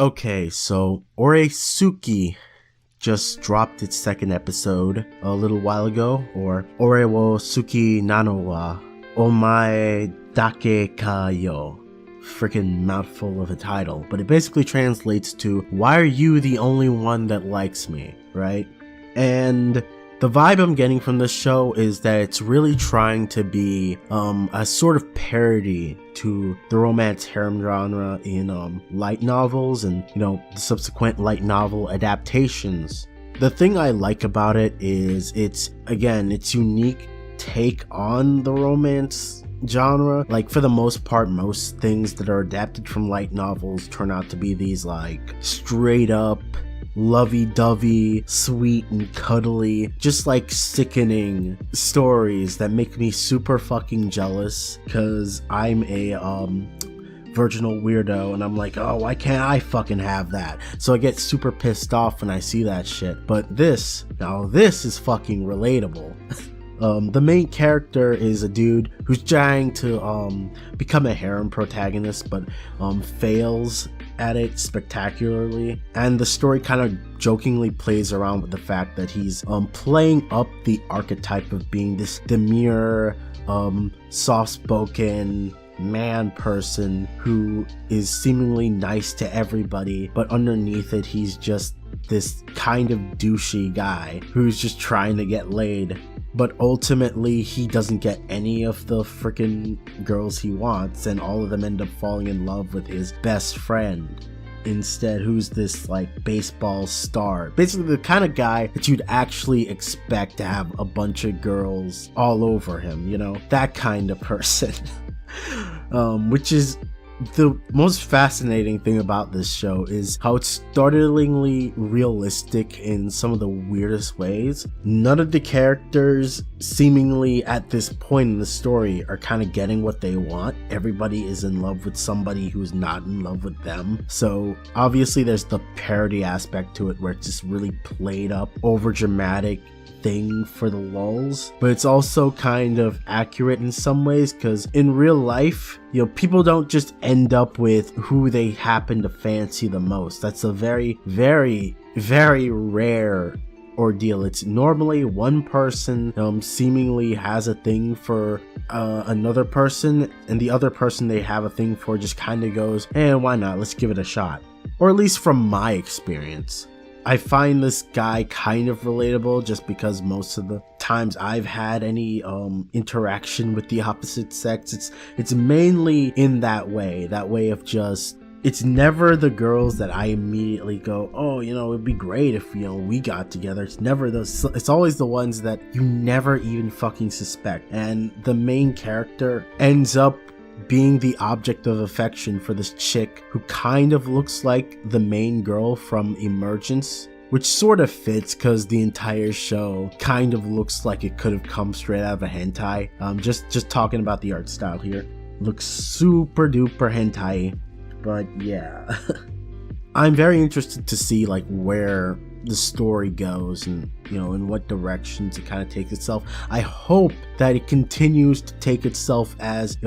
Okay, so Oresuki just dropped its second episode a little while ago, or Oresuki nano wa Omae dake ka yo. Freaking mouthful of a title, but it basically translates to, why are you the only one that likes me, right? And the vibe I'm getting from this show is that it's really trying to be a sort of parody to the romance harem genre in light novels and, the subsequent light novel adaptations. The thing I like about it is its unique take on the romance genre. Like, for the most part, most things that are adapted from light novels turn out to be these like straight up lovey-dovey, sweet and cuddly, just like sickening stories that make me super fucking jealous, because I'm a virginal weirdo and I'm like, oh, why can't I fucking have that? So I get super pissed off when I see that shit. But this is fucking relatable. The main character is a dude who's trying to become a harem protagonist, but fails at it spectacularly, and the story kind of jokingly plays around with the fact that he's playing up the archetype of being this demure, soft-spoken man person who is seemingly nice to everybody, but underneath it he's just this kind of douchey guy who's just trying to get laid. But ultimately, he doesn't get any of the freaking girls he wants, and all of them end up falling in love with his best friend instead, who's this like baseball star. Basically the kind of guy that you'd actually expect to have a bunch of girls all over him, that kind of person. Which is the most fascinating thing about this show, is how it's startlingly realistic in some of the weirdest ways. None of the characters seemingly at this point in the story are kind of getting what they want. Everybody is in love with somebody who's not in love with them. So obviously there's the parody aspect to it, where it's just really played up, over dramatic thing for the lulz, but it's also kind of accurate in some ways, because in real life, people don't just end up with who they happen to fancy the most. That's a very, very, very rare ordeal. It's normally one person seemingly has a thing for another person, and the other person they have a thing for just kind of goes, why not, let's give it a shot. Or at least from my experience. I find this guy kind of relatable, just because most of the times I've had any interaction with the opposite sex, it's mainly in that way of just, it's never the girls that I immediately go, oh, it'd be great if, we got together. It's never those, it's always the ones that you never even fucking suspect. And the main character ends up being the object of affection for this chick who kind of looks like the main girl from Emergence, which sort of fits because the entire show kind of looks like it could have come straight out of a hentai. Just talking about the art style here, looks super duper hentai, but yeah. I'm very interested to see like where the story goes and in what directions it kind of takes itself. I hope that it continues to take itself as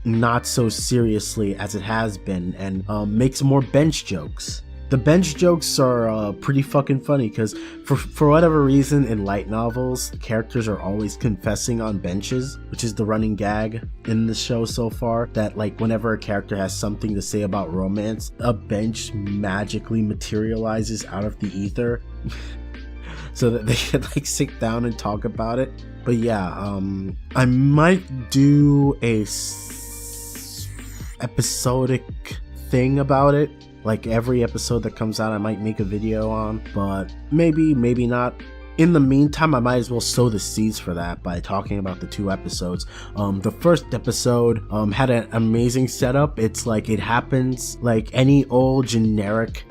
not so seriously as it has been, and makes more bench jokes. The bench jokes are pretty fucking funny, because for whatever reason in light novels, characters are always confessing on benches, which is the running gag in the show so far, that like whenever a character has something to say about romance, a bench magically materializes out of the ether so that they can like sit down and talk about it. But yeah, I might do a episodic thing about it. Like every episode that comes out I might make a video on, but maybe not. In the meantime, I might as well sow the seeds for that by talking about the 2 episodes. The first episode had an amazing setup. It's like it happens like any old generic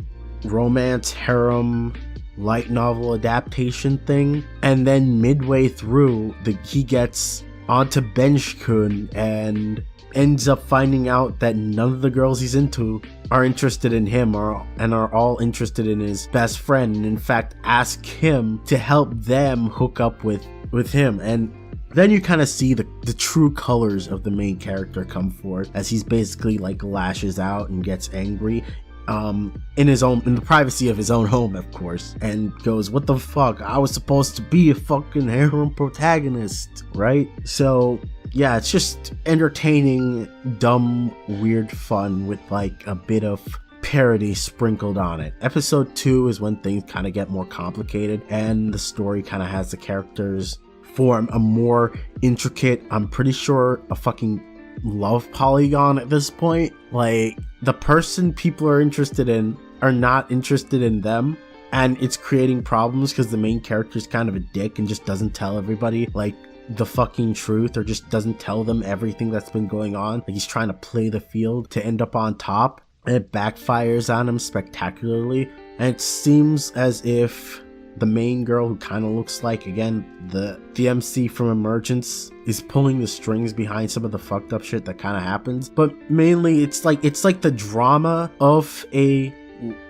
romance harem light novel adaptation thing, and then midway through he gets onto Bench-kun and ends up finding out that none of the girls he's into are interested in him and are all interested in his best friend, and in fact ask him to help them hook up with him. And then you kind of see the true colors of the main character come forth as he's basically like lashes out and gets angry in the privacy of his own home, of course, and goes, what the fuck, I was supposed to be a fucking harem protagonist, right? So yeah, it's just entertaining, dumb, weird fun with like a bit of parody sprinkled on it. Episode 2 is when things kind of get more complicated and the story kind of has the characters form a more intricate, I'm pretty sure, a fucking love polygon at this point. Like, the person people are interested in are not interested in them, and it's creating problems because the main character is kind of a dick and just doesn't tell everybody like the fucking truth, or just doesn't tell them everything that's been going on. Like, he's trying to play the field to end up on top, and it backfires on him spectacularly. And it seems as if the main girl, who kind of looks like, again, the MC from Emergence, is pulling the strings behind some of the fucked up shit that kind of happens. But mainly it's like the drama of a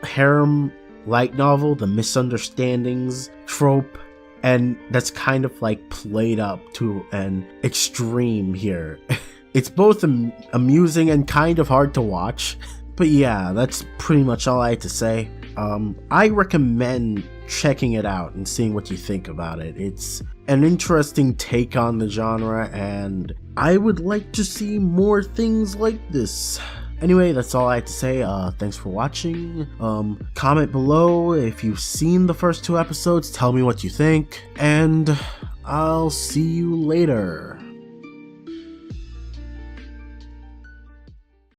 harem light novel, the misunderstandings trope, and that's kind of like played up to an extreme here. It's both amusing and kind of hard to watch. But yeah, that's pretty much all I had to say. I recommend checking it out and seeing what you think about it. It's an interesting take on the genre, and I would like to see more things like this. Anyway, that's all I had to say. Thanks for watching. Comment below if you've seen the first 2 episodes. Tell me what you think, and I'll see you later.